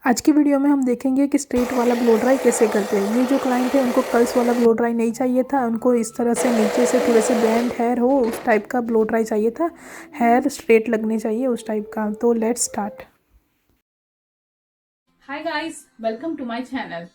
आज की वीडियो में हम देखेंगे कि स्ट्रेट वाला ब्लो ड्राई कैसे करते हैं। ये जो क्लाइंट है उनको कर्ल्स वाला ब्लो ड्राई नहीं चाहिए था, उनको इस तरह से नीचे से थोड़े से बैंड हेयर हो उस टाइप का ब्लो ड्राई चाहिए था, हेयर स्ट्रेट लगने चाहिए उस टाइप का। तो let's start. Hi guys, welcome to my channel.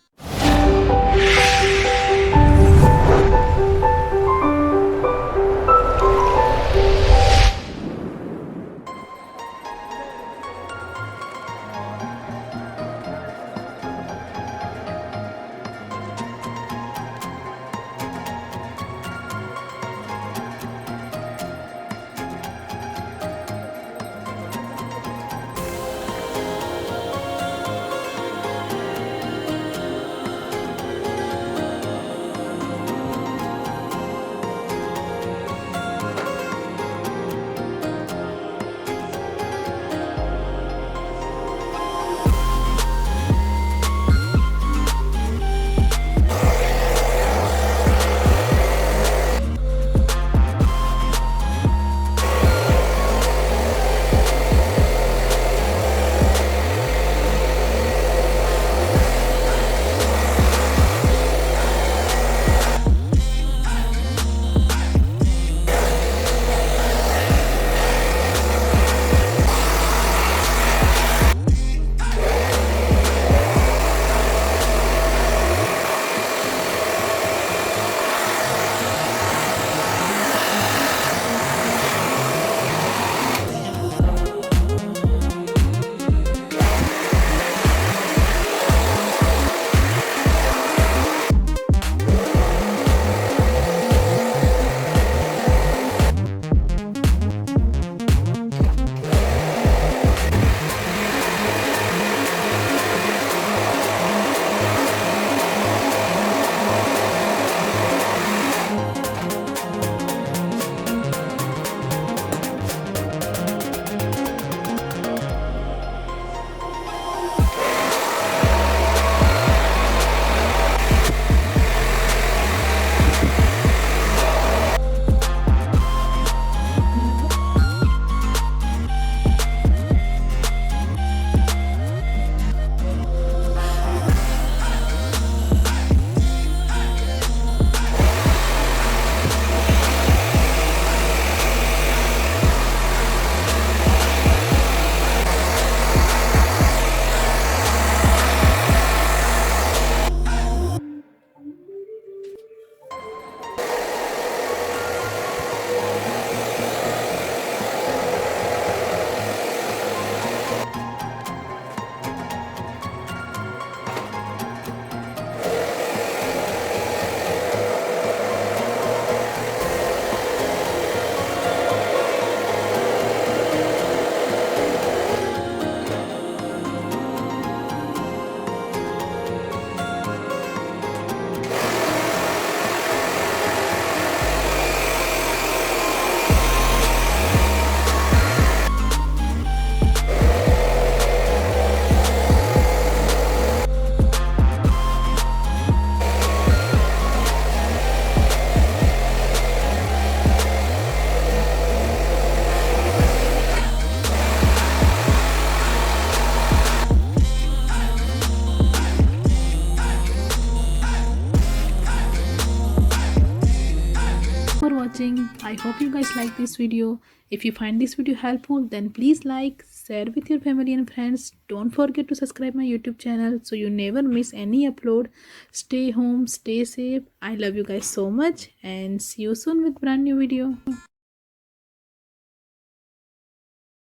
For watching, I hope you guys like this video. If you find this video helpful, then please like, share with your family and friends. Don't forget to subscribe my YouTube channel so you never miss any upload. Stay home, stay safe. I love you guys so much and see you soon with brand new video.